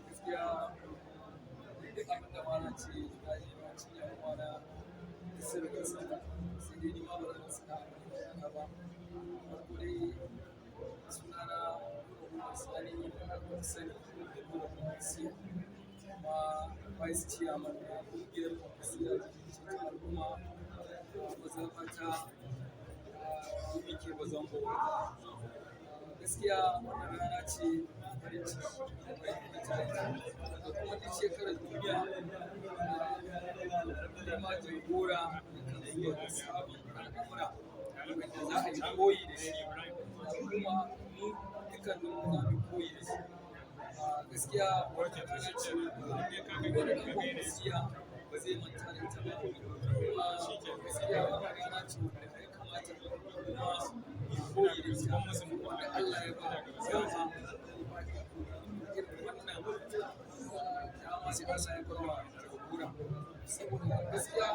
gaskiya duk abin da ma na ce na je na ci yan uwana da sirrin sa sai dai ni ma ba zan saka a ba farko dai sunana Umar Sani a sani da kuma siya kuma vice chairman na ƙungiyar siya cikin al'umma mazabata ke bazango gaskiya wannan rana ce farin ciki da mutane da kuma duk shekarar duniya da ma jagora da kan zuwa da sabon al'amura wanda za a yi koyi da shi kuma mu dukkanin mu za mu koyi da shi gaskiya wata rana ce wani ɗan siya ba zai manta da ita ba kuma gaskiya wata rana ce wanda ya kamata kuma yi koyi da ita wanda Allah ya ba dama irin wannan dama sai Allah ya ba wa jagora saboda gaskiya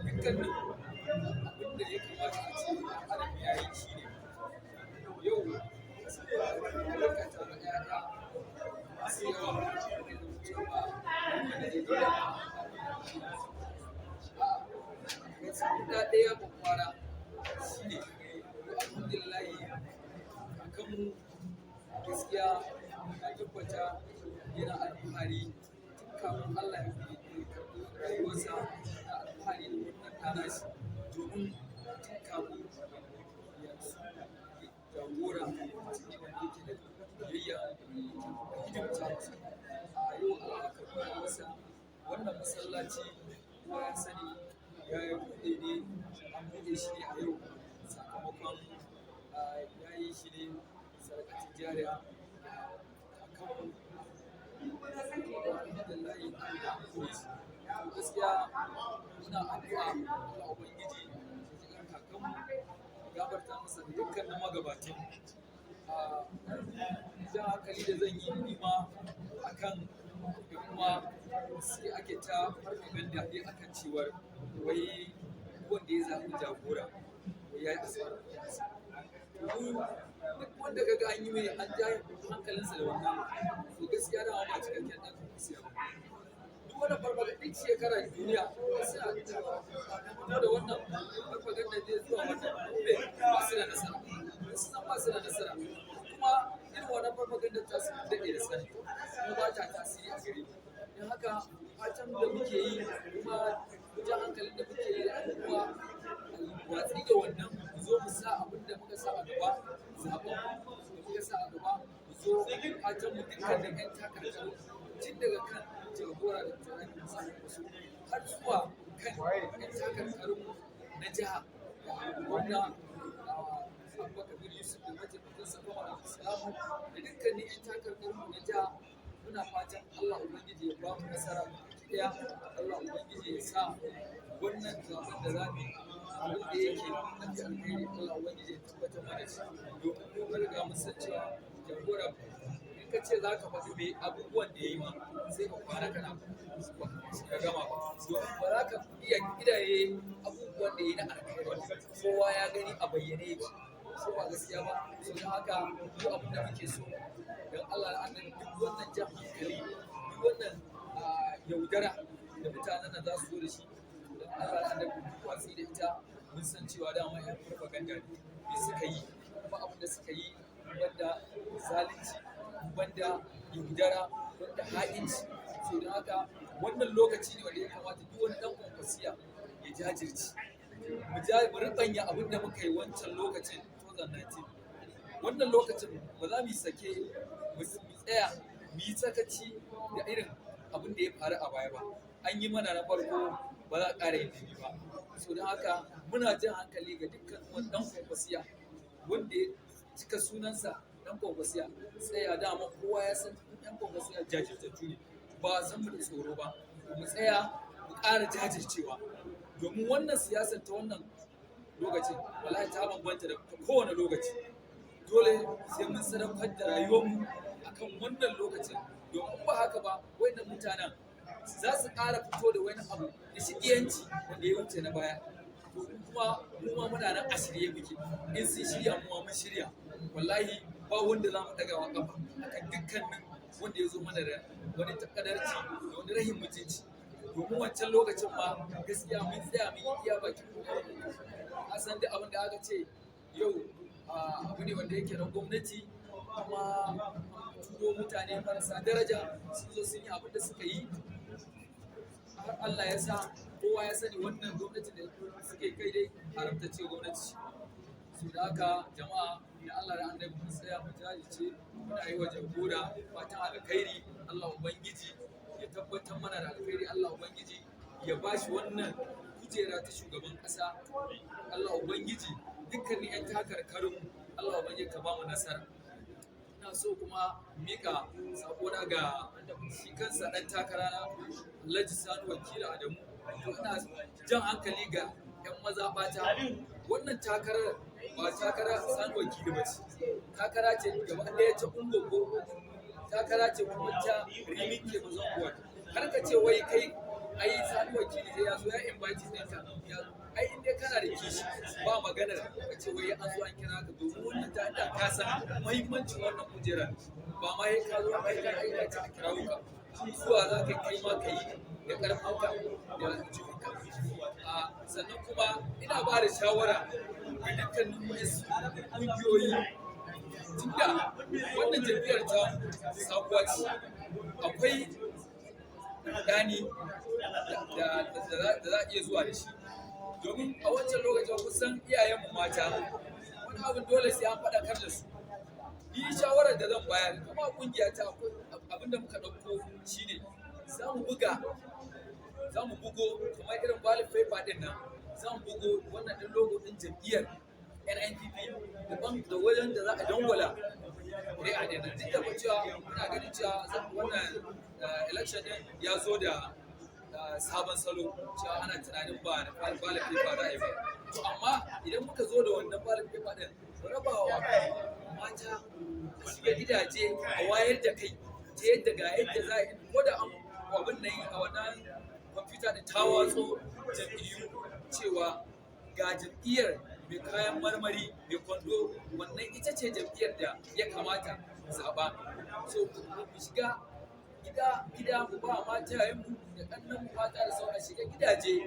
dukkanin abin da ya kamata a ce adam ya yi shi ne yau lokacin da ya masu yawa da cewa wanda zai gida guda ɗaya bakwara shi ne alhamdulillahi kakanmu gaskiya na tabbata yana alfahari kafin Allah ya karɓi rayuwarsa na alfahari da wannan ɗana shi domin kafin ya jagora cikin wanda yake da biyayya da hidimta masa a yau Allah ya karɓi rayuwarsa wannan masallaci kowa ya sani ya yi buɗe ne an buɗe shi ne a yau sakamakon ya yi shi ne sadakatin jariya a kan alhamdulillahi Allah gaskiya muna addu'a Allah ubangiji ya ji kakanmu gabarta masa da dukkanin magabatan jan hankali da zan yi nima akan kuma sai ake ta farfaganda ne akan cewar wai wanda ya zaɓi jagora wai ya yi asarar duk wanda kaga an yi mai an ja hankalinsa da wannan to gaskiya da ba cikakken ɗan kusiya ba duk wani farfaganda duk shekara duniya suna fito da wannan farfaganda zai zuwa wannan ba su da nasara su san ba su da nasara kuma irin wannan farfaganda ta su daɗe da sani kuma ba ta tasiri a gare don haka fatan da muke yi kuma jan hankalin da muke yi da kuma watsi da wannan mu zo mu sa abin da muka sa a gaba zaɓen da muka sa a gaba mu zo fatan mu dukkan da ƴan takarkaru tun daga kan jagora da mutane musamman wasu har zuwa kan ƴan takarkarun na jiha gwamna Abubakar Yusuf da mataimakinsa kuma Al-Islamu da dukkanin ƴan takarkarun na jiha muna fatan Allah Ubangiji ya ba mu nasara ɗaya Allah Ubangiji ya sa wannan zaɓen da za mu yi abin da yake an ji alheri Allah Ubangiji ya tabbatar mana shi domin mun riga mun san cewa jagora in ka ce za ka faɗi mai abubuwan da ya yi ma sai ka kwana kana ka gama domin ba za ka iya kidaye abubuwan da ya yi na alheri kowa ya gani a bayyane yake ko ba gaskiya ba so don haka duk abin da muke so don Allah annabi duk wannan jan hankali duk wannan yaudara da mutanen nan za su zo da shi don Allah annabi duk watsi da ita mun san cewa dama yan propaganda ne suka yi kuma abin da suka yi banda zalunci banda yaudara banda ha'inci so don haka wannan lokaci ne wanda ya kamata duk wani dan kwankwasiya ya jajirce mu rubanya abin da muka yi wancan lokacin 2019 wannan lokacin ba za mu yi sake mu tsaya mu yi sakaci da irin abin da ya faru a baya ba an yi mana na farko ba za a ƙara yin biyu ba so don haka muna jan hankali ga dukkan wani ɗan kwankwasiya wanda ya cika sunansa ɗan kwankwasiya tsaya dama kowa ya san ɗan kwankwasiya jajirtattu ne ba san mu da tsoro ba mu tsaya mu ƙara jajircewa domin wannan siyasar ta wannan lokacin wallahi ta bambanta da kowane lokaci dole sai mun sadaukar da rayuwarmu akan wannan lokacin domin ba haka ba wayannan mutanen za su ƙara fito da wani abu da shigiyanci wanda ya wuce na baya to kuma muna nan a shirye muke, in sun shirya mu mun shirya, wallahi ba wanda za mu daga wa kafa akan dukkanin wanda ya zo mana da wani takadarci da wani rahin mutunci. Domin wancan lokacin ma gaskiya mun tsaya mun yi iya bakin kokarin a san da abin da aka ce yau abu ne wanda yake na gwamnati, kuma turo mutane marasa daraja sun zo sun yi abin da suka yi, har Allah ya sa kowa ya sani wannan gwamnati da suke kai dai haramtacce gwamnati. Su da haka jama'a da Allah da annabi mun tsaya mu jajirce, muna yi wa jagora fatan alkhairi. Allah ubangiji ya tabbatar mana da alkhairi, Allah ubangiji ya bashi wannan kujera ta shugaban kasa. Allah ubangiji dukkanin 'yan takarkarin Allah ubangiji ka ba mu nasara. Ina so kuma mika sakona ga shi kansa dan takara na Alhaji Sani Wakili Adamu. Ina jan hankali ga 'yan mazaɓata, wannan takarar ba takara Sani Wakili ba ce, takara ce gaba ɗaya ta ungogo, takara ce kuma ta rimin ke mazan. Har ka ce wai kai ai Sani Wakili sai ya zo ya invite ɗinka, ai in dai kana da kishi ba maganar ka ce wai an zo an kira ka, domin wannan ta da ka san muhimmancin wannan kujera, ba ma ya ka zo ba ka aika ta kirawo ka, zuwa za ka kai ma ka yi da ƙarfinka da jikinka. Sannan kuma ina ba da shawara ga dukkanin wasu ƙungiyoyi, tunda wannan jam'iyyar ta sabuwa ce, akwai ɗani da za a iya zuwa da shi. Domin a wancan lokacin kusan iyayenmu mata wani abin dole sai an faɗakar da su. Ni shawarar da zan bayar kuma ƙungiya ta abin da muka ɗauko shine za mu bugo kamar irin ballot paper ɗin nan, za mu bugo wannan ɗin logo ɗin jam'iyyar NNPP da wajen da za a dangwala ƙuri'a ɗin nan. Duk da cewa muna ganin cewa wannan election ɗin ya zo da sabon salo, cewa ana tunanin ba da ballot paper za a yi ba. To amma idan muka zo da wannan ballot paper ɗin, mu raba wa mata a shiga gidaje a wayar da kai ta yadda ga yadda za a yi, ko da abin nan a wannan kwamfuta da ta watso jam'iyyu cewa ga jam'iyyar mai kayan marmari mai kwando, wannan ita ce jam'iyyar da ya kamata zaɓa. So mu shiga gida mu ba matayenmu da ƙannan mu mata da sauran shiga gidaje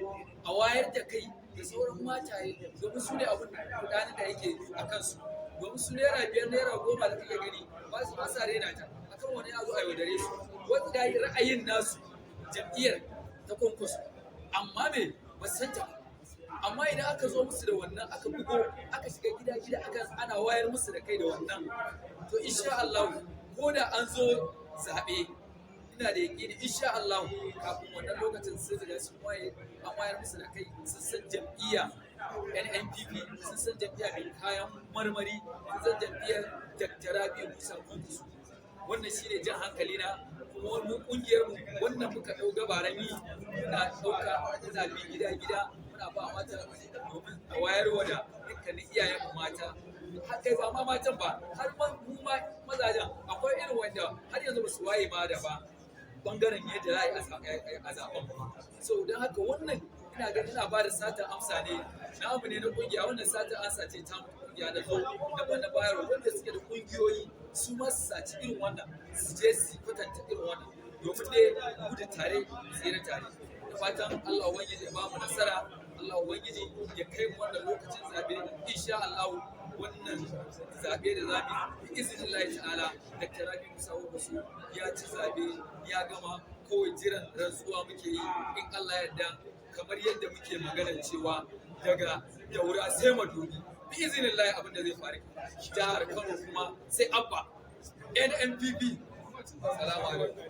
a wayar da kai da sauran mataye, domin su ne abin kudanin da yake a kansu, domin su naira 5 naira 10 da kake gani ba su masa rena ta akan wani ya zo a yaudare su, wanda da ra'ayin nasu jam'iyyar ta kwankwaso, amma me ba san ta. Amma idan aka zo musu da wannan, aka bugo aka shiga gida ana wayar musu da kai da wannan, to insha Allah ko da an zo zaɓe, ina da yaƙini insha Allah kafin wannan lokacin sun riga sun waye, an wayar musu da kai, sun san jam'iyya NNPP, sun san jam'iyya mai kayan marmari, sun san jam'iyyar Dr. Rabi'u Musa Kwankwaso. Wannan shine jan hankali na, kuma mu kungiyar mu wannan muka dau gabaran yi, muna dauka muna bi gida muna ba mata domin a wayarwa da dukkanin iyayen mu mata, har kai ba ma matan ba, har mu ma mazajen akwai irin wanda har yanzu ba su waye ma da ba bangaren yadda za a yi a zaben. So don haka wannan ina ganin ina ba da satan amsa ne na abu ne na kungiya, wannan satan amsa ce ta kungiya da zo na bayarwa wanda suke da kungiyoyi su ma su saci irin wannan, su je su kwatanta irin wannan, domin dai gudu tare tsere tare. Da fatan Allah ubangiji ya ba mu nasara, Allah ubangiji ya kai mu wannan lokacin zabe, insha Allah wannan zabe da zamu bi iznillahi ta'ala. Dr. Rabi'u Musa Kwankwaso ya ci zabe ya gama, kawai jiran rantsuwa muke yi in Allah ya yarda, kamar yadda muke magana cewa daga Daura sai Madobi bi iznillahi abin da zai faru jihar Kano kuma sai Abba NNPP. Assalamu alaikum.